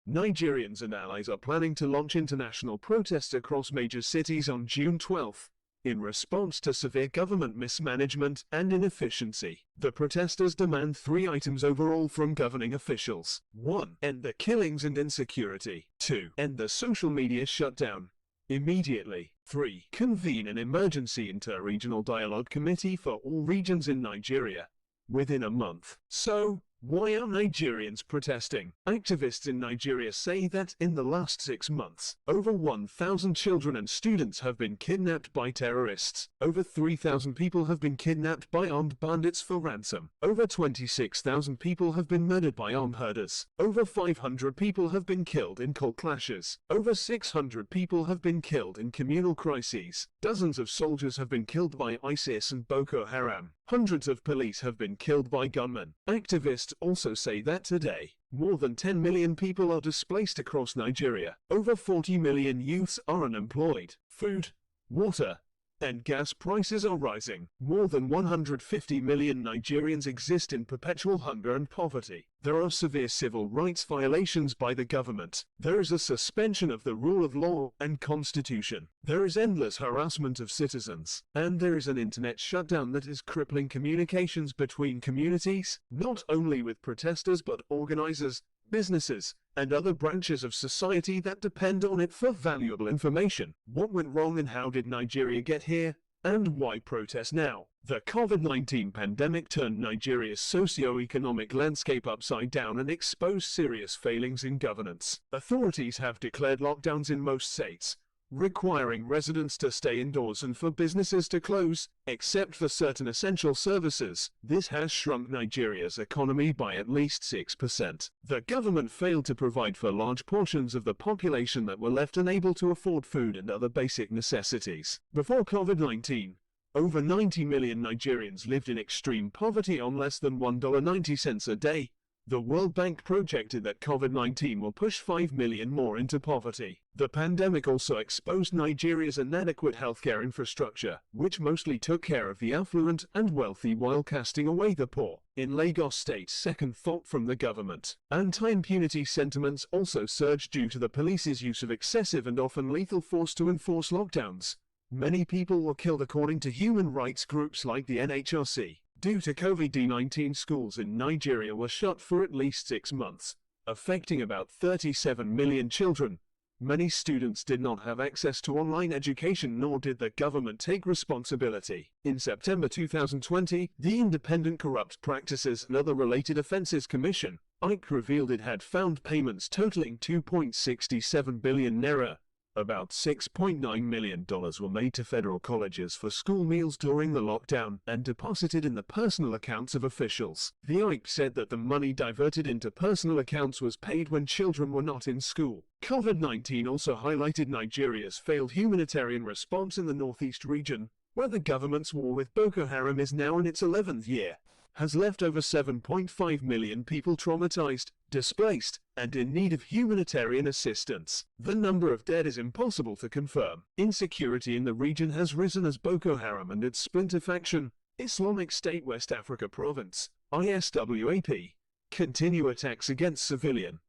Nigerians and allies are planning to launch international protests across major cities on June 12, in response to severe government mismanagement and inefficiency. The protesters demand 3 items overall from governing officials. 1. End the killings and insecurity. 2. End the social media shutdown immediately. 3. Convene an emergency inter-regional dialogue committee for all regions in Nigeria within a month. So, why are Nigerians protesting? Activists in Nigeria say that in the last 6 months, over 1,000 children and students have been kidnapped by terrorists. Over 3,000 people have been kidnapped by armed bandits for ransom. Over 26,000 people have been murdered by armed herders. Over 500 people have been killed in cult clashes. Over 600 people have been killed in communal crises. Dozens of soldiers have been killed by ISIS and Boko Haram. Hundreds of police have been killed by gunmen. Activists also say that today, more than 10 million people are displaced across Nigeria. Over 40 million youths are unemployed. Food, water, and gas prices are rising. More than 150 million Nigerians exist in perpetual hunger and poverty. There are severe civil rights violations by the government. There is a suspension of the rule of law and constitution. There is endless harassment of citizens. And there is an internet shutdown that is crippling communications between communities, not only with protesters but organizers, businesses, and other branches of society that depend on it for valuable information. What went wrong and how did Nigeria get here? And why protest now? The COVID-19 pandemic turned Nigeria's socio-economic landscape upside down and exposed serious failings in governance. Authorities have declared lockdowns in most states, requiring residents to stay indoors and for businesses to close, except for certain essential services. This has shrunk Nigeria's economy by at least 6%. The government failed to provide for large portions of the population that were left unable to afford food and other basic necessities. Before COVID-19, over 90 million Nigerians lived in extreme poverty on less than $1.90 a day. The World Bank projected that COVID-19 will push 5 million more into poverty. The pandemic also exposed Nigeria's inadequate healthcare infrastructure, which mostly took care of the affluent and wealthy while casting away the poor. In Lagos State, second thought from the government. Anti-impunity sentiments also surged due to the police's use of excessive and often lethal force to enforce lockdowns. Many people were killed according to human rights groups like the NHRC. Due to COVID-19, schools in Nigeria were shut for at least 6 months, affecting about 37 million children. Many students did not have access to online education, nor did the government take responsibility. In September 2020, the Independent Corrupt Practices and Other Related Offences Commission, ICE, revealed it had found payments totaling 2.67 billion naira. About $6.9 million were made to federal colleges for school meals during the lockdown and deposited in the personal accounts of officials. The ICE said that the money diverted into personal accounts was paid when children were not in school. COVID-19 also highlighted Nigeria's failed humanitarian response in the northeast region, where the government's war with Boko Haram is now in its 11th year, has left over 7.5 million people traumatized, displaced, and in need of humanitarian assistance. The number of dead is impossible to confirm. Insecurity in the region has risen as Boko Haram and its splinter faction, Islamic State West Africa Province, ISWAP, continue attacks against civilian,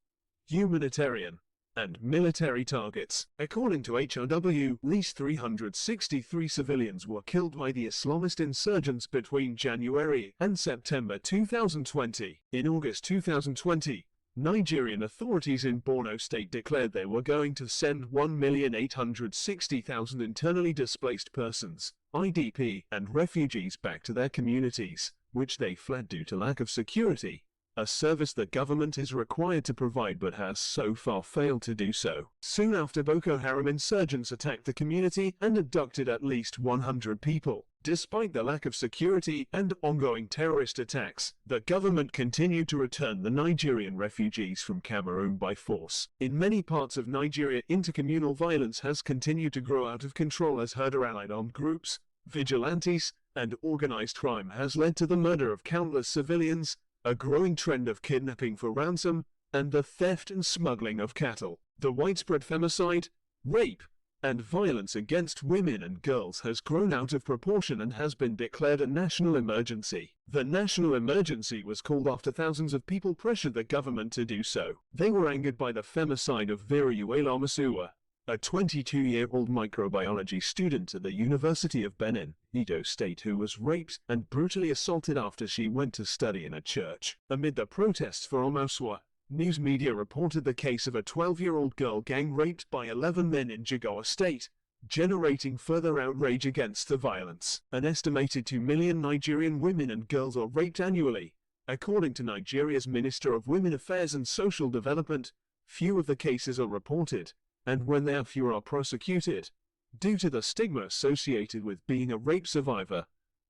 humanitarian, and military targets. According to HRW, at least 363 civilians were killed by the Islamist insurgents between January and September 2020. In August 2020, Nigerian authorities in Borno State declared they were going to send 1,860,000 internally displaced persons, IDP, and refugees back to their communities, which they fled due to lack of security, a service the government is required to provide but has so far failed to do so. Soon after, Boko Haram insurgents attacked the community and abducted at least 100 people. Despite the lack of security and ongoing terrorist attacks, the government continued to return the Nigerian refugees from Cameroon by force. In many parts of Nigeria, intercommunal violence has continued to grow out of control as herder-allied armed groups, vigilantes, and organized crime has led to the murder of countless civilians, a growing trend of kidnapping for ransom, and the theft and smuggling of cattle. The widespread femicide, rape, and violence against women and girls has grown out of proportion and has been declared a national emergency. The national emergency was called after thousands of people pressured the government to do so. They were angered by the femicide of Veruela Masua, a 22-year-old microbiology student at the University of Benin, Edo State, who was raped and brutally assaulted after she went to study in a church. Amid the protests for Masua, news media reported the case of a 12-year-old girl gang raped by 11 men in Jigawa State, generating further outrage against the violence. An estimated 2 million Nigerian women and girls are raped annually, according to Nigeria's Minister of Women Affairs and Social Development. Few of the cases are reported, and when there are fewer are prosecuted, due to the stigma associated with being a rape survivor,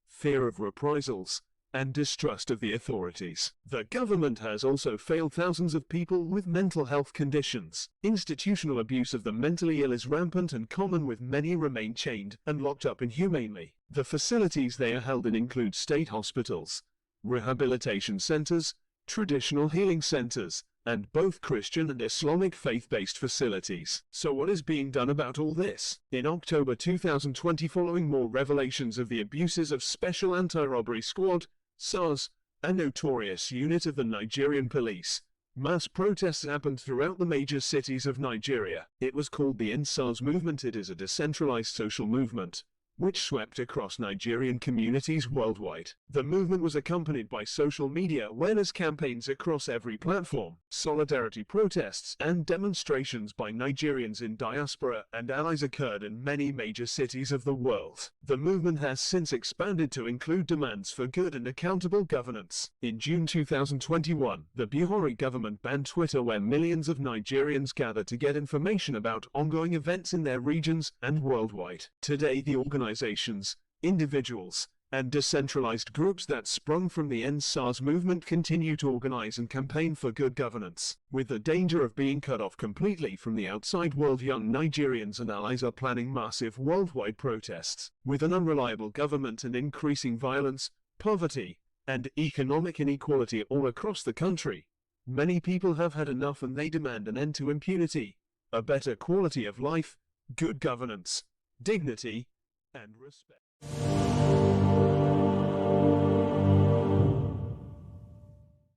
fear of reprisals, and distrust of the authorities. The government has also failed thousands of people with mental health conditions. Institutional abuse of the mentally ill is rampant and common, with many remain chained and locked up inhumanely. The facilities they are held in include state hospitals, rehabilitation centers, traditional healing centers, and both Christian and Islamic faith-based facilities. So what is being done about all this? In October 2020, following more revelations of the abuses of Special Anti-Robbery Squad, SARS, a notorious unit of the Nigerian police, mass protests happened throughout the major cities of Nigeria. It was called the EndSARS movement. It is a decentralized social movement which swept across Nigerian communities worldwide. The movement was accompanied by social media awareness campaigns across every platform, solidarity protests and demonstrations by Nigerians in diaspora and allies occurred in many major cities of the world. The movement has since expanded to include demands for good and accountable governance. In June 2021, the Buhari government banned Twitter, where millions of Nigerians gather to get information about ongoing events in their regions and worldwide. Today, the organizations, individuals, and decentralized groups that sprung from the EndSARS movement continue to organize and campaign for good governance. With the danger of being cut off completely from the outside world, young Nigerians and allies are planning massive worldwide protests. With an unreliable government and increasing violence, poverty, and economic inequality all across the country, many people have had enough and they demand an end to impunity, a better quality of life, good governance, dignity, and respect.